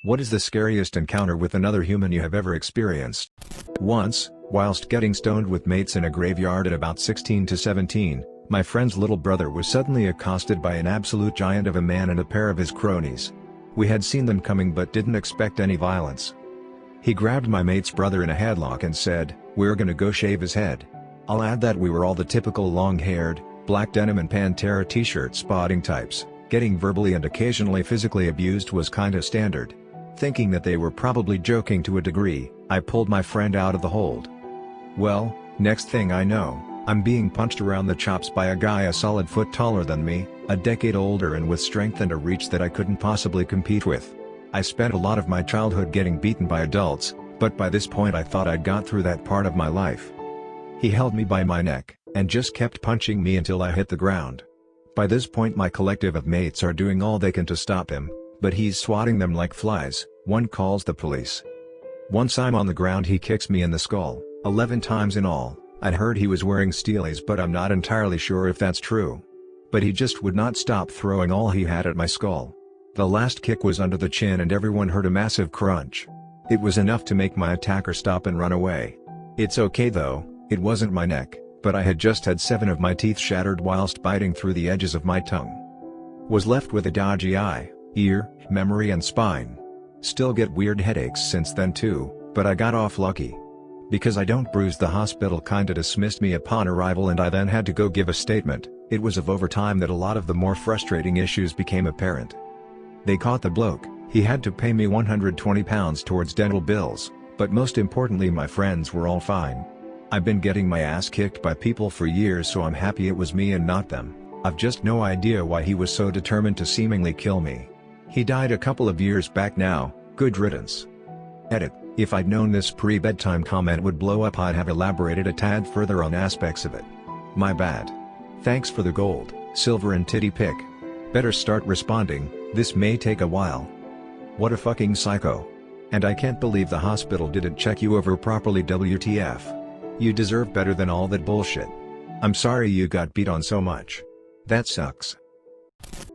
What is the scariest encounter with another human you have ever experienced? Once, whilst getting stoned with mates in a graveyard at about 16 to 17, my friend's little brother was suddenly accosted by an absolute giant of a man and a pair of his cronies. We had seen them coming but didn't expect any violence. He grabbed my mate's brother in a headlock and said, "We're gonna go shave his head." I'll add that we were all the typical long-haired, black denim and Pantera t-shirt spotting types. Getting verbally and occasionally physically abused was kinda standard. Thinking that they were probably joking to a degree, I pulled my friend out of the hold. Well, next thing I know, I'm being punched around the chops by a guy a solid foot taller than me, a decade older and with strength and a reach that I couldn't possibly compete with. I spent a lot of my childhood getting beaten by adults, but by this point I thought I'd got through that part of my life. He held me by my neck, and just kept punching me until I hit the ground. By this point my collective of mates are doing all they can to stop him, but he's swatting them like flies. One calls the police. Once I'm on the ground he kicks me in the skull, 11 times in all. I'd heard he was wearing steelies but I'm not entirely sure if that's true. But he just would not stop throwing all he had at my skull. The last kick was under the chin and everyone heard a massive crunch. It was enough to make my attacker stop and run away. It's okay though, it wasn't my neck, but I had just had 7 of my teeth shattered whilst biting through the edges of my tongue. Was left with a dodgy eye, ear, memory and spine. Still get weird headaches since then too, but I got off lucky. Because I don't bruise, the hospital kinda dismissed me upon arrival and I then had to go give a statement. It was over time that a lot of the more frustrating issues became apparent. They caught the bloke, he had to pay me £120 towards dental bills, but most importantly my friends were all fine. I've been getting my ass kicked by people for years, so I'm happy it was me and not them. I've just no idea why he was so determined to seemingly kill me. He died a couple of years back now, good riddance. Edit: if I'd known this pre-bedtime comment would blow up I'd have elaborated a tad further on aspects of it. My bad. Thanks for the gold, silver and titty pic. Better start responding, this may take a while. What a fucking psycho. And I can't believe the hospital didn't check you over properly. WTF. You deserve better than all that bullshit. I'm sorry you got beat on so much. That sucks.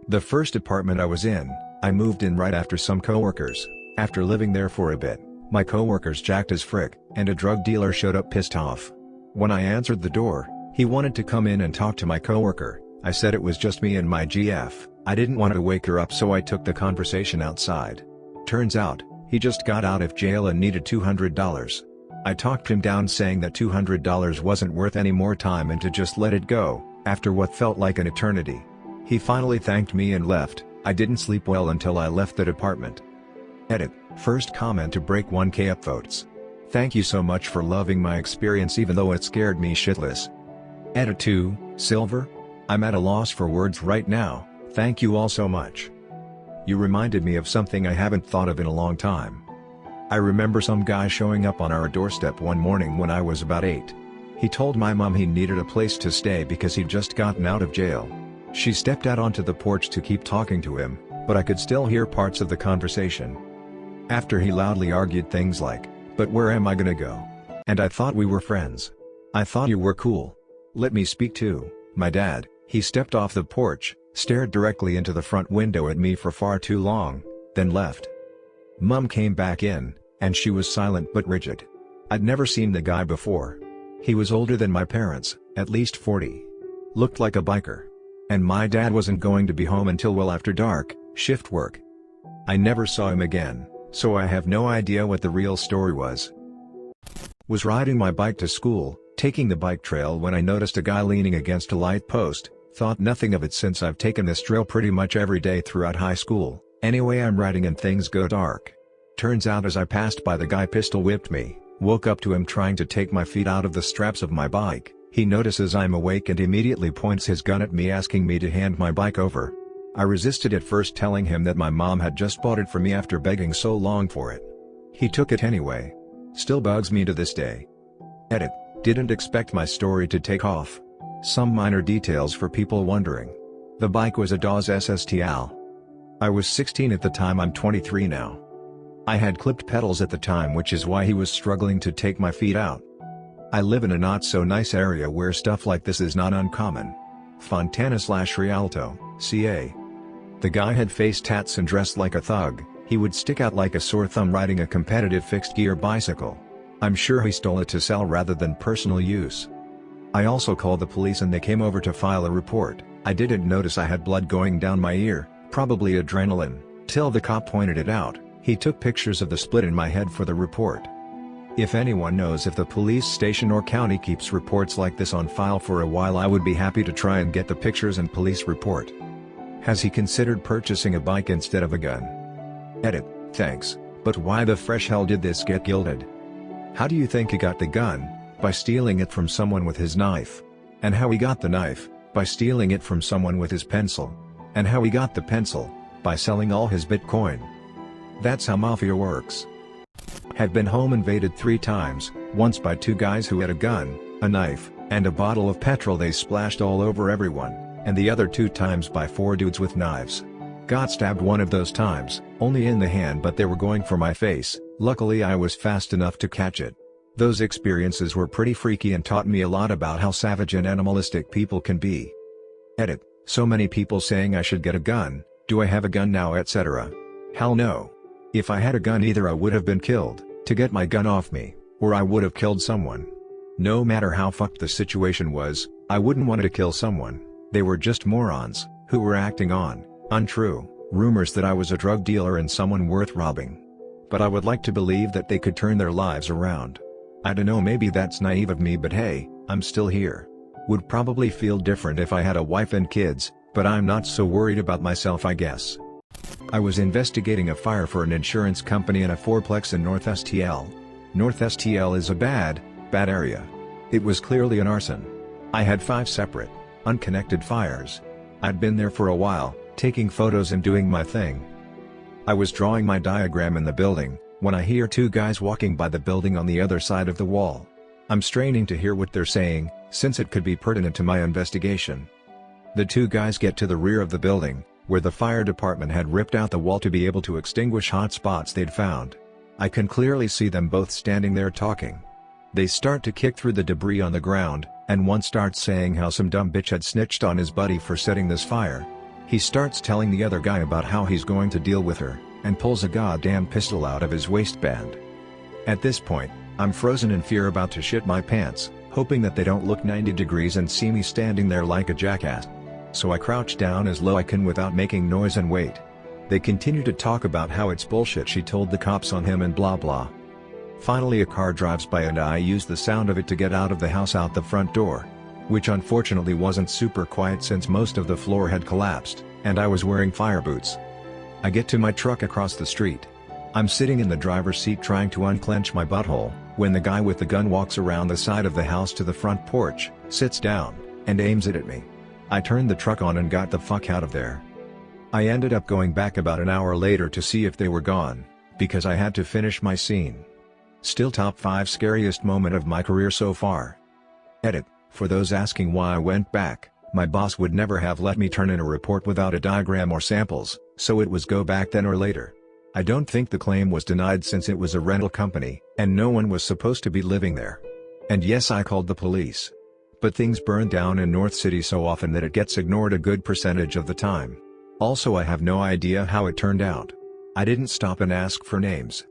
The first apartment I was in, I moved in right after some coworkers. After living there for a bit, my coworkers jacked as frick, and a drug dealer showed up pissed off. When I answered the door, he wanted to come in and talk to my coworker. I said it was just me and my GF. I didn't want to wake her up, so I took the conversation outside. Turns out, he just got out of jail and needed $200. I talked him down, saying that $200 wasn't worth any more time and to just let it go, after what felt like an eternity. He finally thanked me and left. I didn't sleep well until I left that apartment. Edit: first comment to break 1K upvotes. Thank you so much for loving my experience even though it scared me shitless. Edit 2, Silver? I'm at a loss for words right now, thank you all so much. You reminded me of something I haven't thought of in a long time. I remember some guy showing up on our doorstep one morning when I was about 8. He told my mom he needed a place to stay because he'd just gotten out of jail. She stepped out onto the porch to keep talking to him, but I could still hear parts of the conversation. After he loudly argued things like, "But where am I gonna go? And I thought we were friends. I thought you were cool. Let me speak to my dad." He stepped off the porch, stared directly into the front window at me for far too long, then left. Mum came back in, and she was silent but rigid. I'd never seen the guy before. He was older than my parents, at least 40. Looked like a biker. And my dad wasn't going to be home until well after dark, shift work. I never saw him again, so I have no idea what the real story was. Was riding my bike to school, taking the bike trail, when I noticed a guy leaning against a light post. Thought nothing of it since I've taken this trail pretty much every day throughout high school. Anyway, I'm riding and things go dark. Turns out as I passed by, the guy pistol whipped me, woke up to him trying to take my feet out of the straps of my bike. He notices I'm awake and immediately points his gun at me, asking me to hand my bike over. I resisted at first, telling him that my mom had just bought it for me after begging so long for it. He took it anyway. Still bugs me to this day. Edit: didn't expect my story to take off. Some minor details for people wondering. The bike was a Dawes SSTL. I was 16 at the time, I'm 23 now. I had clipped pedals at the time, which is why he was struggling to take my feet out. I live in a not so nice area where stuff like this is not uncommon. Fontana/Rialto, CA. The guy had face tats and dressed like a thug. He would stick out like a sore thumb riding a competitive fixed-gear bicycle. I'm sure he stole it to sell rather than personal use. I also called the police and they came over to file a report. I didn't notice I had blood going down my ear, probably adrenaline, till the cop pointed it out. He took pictures of the split in my head for the report. If anyone knows if the police station or county keeps reports like this on file for a while, I would be happy to try and get the pictures and police report. Has he considered purchasing a bike instead of a gun? Edit, thanks, but why the fresh hell did this get gilded? How do you think he got the gun? By stealing it from someone with his knife. And how he got the knife? By stealing it from someone with his pencil. And how he got the pencil? By selling all his Bitcoin. That's how mafia works. Have been home invaded 3 times, once by 2 guys who had a gun, a knife, and a bottle of petrol they splashed all over everyone, and the other 2 times by 4 dudes with knives. Got stabbed one of those times, only in the hand, but they were going for my face. Luckily I was fast enough to catch it. Those experiences were pretty freaky and taught me a lot about how savage and animalistic people can be. Edit, so many people saying I should get a gun, do I have a gun now, etc. Hell no. If I had a gun, either I would have been killed, to get my gun off me, or I would have killed someone. No matter how fucked the situation was, I wouldn't want to kill someone. They were just morons, who were acting on untrue rumors that I was a drug dealer and someone worth robbing. But I would like to believe that they could turn their lives around. I dunno, maybe that's naive of me, but hey, I'm still here. Would probably feel different if I had a wife and kids, but I'm not so worried about myself, I guess. I was investigating a fire for an insurance company in a fourplex in North STL. North STL is a bad area. It was clearly an arson. I had 5 separate, unconnected fires. I'd been there for a while, taking photos and doing my thing. I was drawing my diagram in the building, when I hear 2 guys walking by the building on the other side of the wall. I'm straining to hear what they're saying, since it could be pertinent to my investigation. The 2 guys get to the rear of the building, where the fire department had ripped out the wall to be able to extinguish hot spots they'd found. I can clearly see them both standing there talking. They start to kick through the debris on the ground, and one starts saying how some dumb bitch had snitched on his buddy for setting this fire. He starts telling the other guy about how he's going to deal with her, and pulls a goddamn pistol out of his waistband. At this point, I'm frozen in fear, about to shit my pants, hoping that they don't look 90 degrees and see me standing there like a jackass. So I crouch down as low I can without making noise and wait. They continue to talk about how it's bullshit she told the cops on him and blah blah. Finally a car drives by and I use the sound of it to get out of the house out the front door. Which unfortunately wasn't super quiet since most of the floor had collapsed, and I was wearing fire boots. I get to my truck across the street. I'm sitting in the driver's seat trying to unclench my butthole, when the guy with the gun walks around the side of the house to the front porch, sits down, and aims it at me. I turned the truck on and got the fuck out of there. I ended up going back about an hour later to see if they were gone, because I had to finish my scene. Still top 5 scariest moment of my career so far. Edit, for those asking why I went back, my boss would never have let me turn in a report without a diagram or samples, so it was go back then or later. I don't think the claim was denied since it was a rental company, and no one was supposed to be living there. And yes, I called the police. But things burn down in North City so often that it gets ignored a good percentage of the time. Also, I have no idea how it turned out. I didn't stop and ask for names.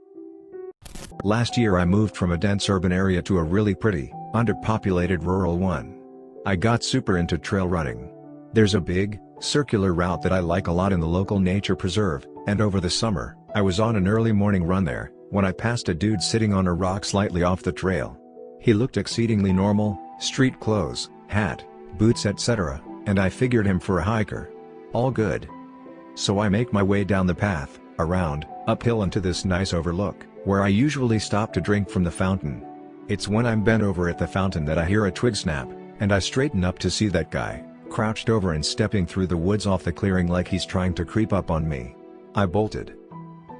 Last year I moved from a dense urban area to a really pretty, underpopulated rural one. I got super into trail running. There's a big, circular route that I like a lot in the local nature preserve, and over the summer, I was on an early morning run there, when I passed a dude sitting on a rock slightly off the trail. He looked exceedingly normal, street clothes, hat, boots etc., and I figured him for a hiker. All good. So I make my way down the path, around, uphill into this nice overlook, where I usually stop to drink from the fountain. It's when I'm bent over at the fountain that I hear a twig snap, and I straighten up to see that guy, crouched over and stepping through the woods off the clearing like he's trying to creep up on me. I bolted.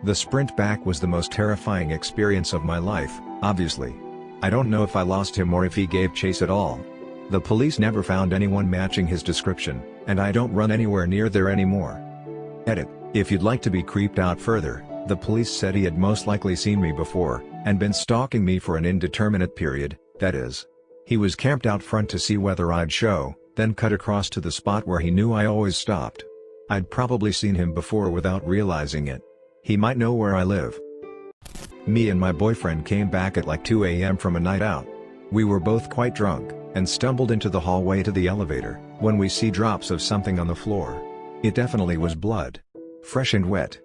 The sprint back was the most terrifying experience of my life, obviously. I don't know if I lost him or if he gave chase at all. The police never found anyone matching his description, and I don't run anywhere near there anymore. Edit, if you'd like to be creeped out further, the police said he had most likely seen me before, and been stalking me for an indeterminate period, that is. He was camped out front to see whether I'd show, then cut across to the spot where he knew I always stopped. I'd probably seen him before without realizing it. He might know where I live. Me and my boyfriend came back at like 2 a.m. from a night out. We were both quite drunk, and stumbled into the hallway to the elevator, when we see drops of something on the floor. It definitely was blood. Fresh and wet.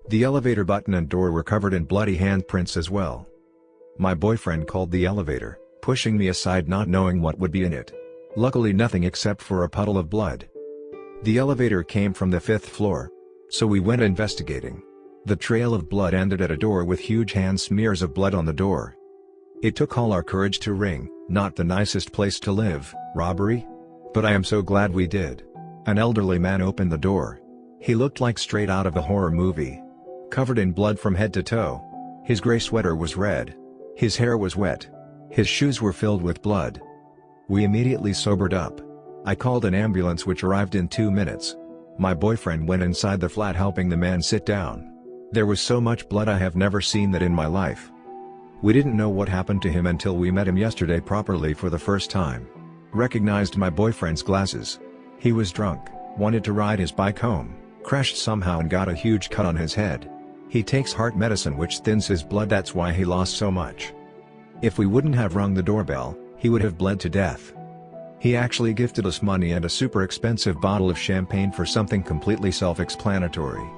The elevator button and door were covered in bloody handprints as well. My boyfriend called the elevator, pushing me aside not knowing what would be in it. Luckily nothing except for a puddle of blood. The elevator came from the 5th floor. So we went investigating. The trail of blood ended at a door with huge hand smears of blood on the door. It took all our courage to ring, not the nicest place to live, robbery? But I am so glad we did. An elderly man opened the door. He looked like straight out of a horror movie. Covered in blood from head to toe. His gray sweater was red. His hair was wet. His shoes were filled with blood. We immediately sobered up. I called an ambulance which arrived in 2 minutes. My boyfriend went inside the flat helping the man sit down. There was so much blood I have never seen that in my life. We didn't know what happened to him until we met him yesterday properly for the first time. Recognized my boyfriend's glasses. He was drunk, wanted to ride his bike home, crashed somehow and got a huge cut on his head. He takes heart medicine which thins his blood, that's why he lost so much. If we wouldn't have rung the doorbell, he would have bled to death. He actually gifted us money and a super expensive bottle of champagne for something completely self-explanatory.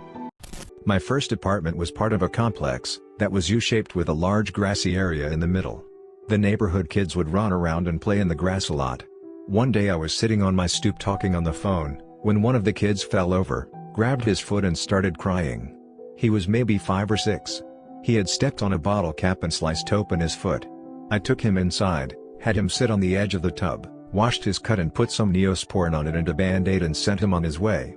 My first apartment was part of a complex that was U-shaped with a large grassy area in the middle. The neighborhood kids would run around and play in the grass a lot. One day I was sitting on my stoop talking on the phone, when one of the kids fell over, grabbed his foot and started crying. He was maybe 5 or 6. He had stepped on a bottle cap and sliced open his foot. I took him inside, had him sit on the edge of the tub, washed his cut and put some Neosporin on it and a band-aid and sent him on his way.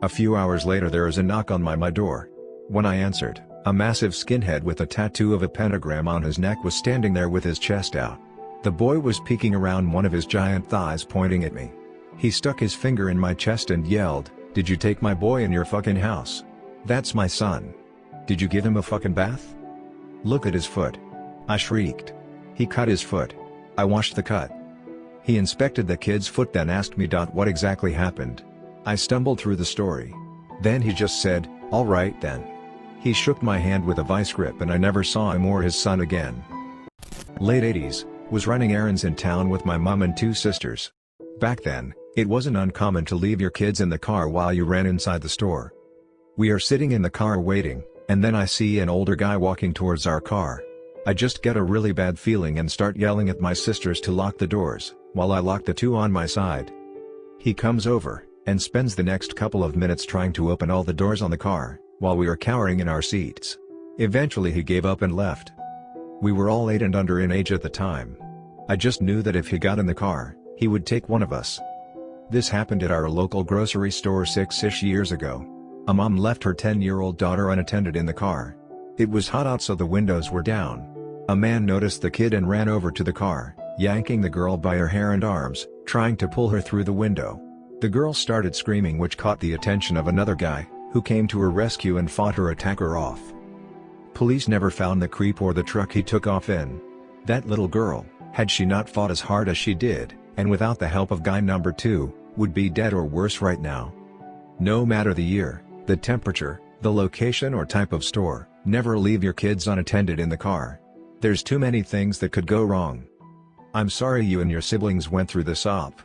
A few hours later there is a knock on my door. When I answered, a massive skinhead with a tattoo of a pentagram on his neck was standing there with his chest out. The boy was peeking around one of his giant thighs pointing at me. He stuck his finger in my chest and yelled, "Did you take my boy in your fucking house? That's my son. Did you give him a fucking bath? Look at his foot." I shrieked. He cut his foot. I washed the cut. He inspected the kid's foot then asked me what exactly happened. I stumbled through the story. Then he just said, "All right then." He shook my hand with a vice grip and I never saw him or his son again. Late 80s, was running errands in town with my mom and 2 sisters. Back then, it wasn't uncommon to leave your kids in the car while you ran inside the store. We are sitting in the car waiting, and then I see an older guy walking towards our car. I just get a really bad feeling and start yelling at my sisters to lock the doors, while I lock the 2 on my side. He comes over, and spends the next couple of minutes trying to open all the doors on the car, while we are cowering in our seats. Eventually he gave up and left. We were all 8 and under in age at the time. I just knew that if he got in the car, he would take one of us. This happened at our local grocery store 6-ish years ago. A mom left her 10-year-old daughter unattended in the car. It was hot out so the windows were down. A man noticed the kid and ran over to the car, yanking the girl by her hair and arms, trying to pull her through the window. The girl started screaming which caught the attention of another guy, who came to her rescue and fought her attacker off. Police never found the creep or the truck he took off in. That little girl, had she not fought as hard as she did, and without the help of guy number 2, would be dead or worse right now. No matter the year, the temperature, the location or type of store, never leave your kids unattended in the car. There's too many things that could go wrong. I'm sorry you and your siblings went through this op.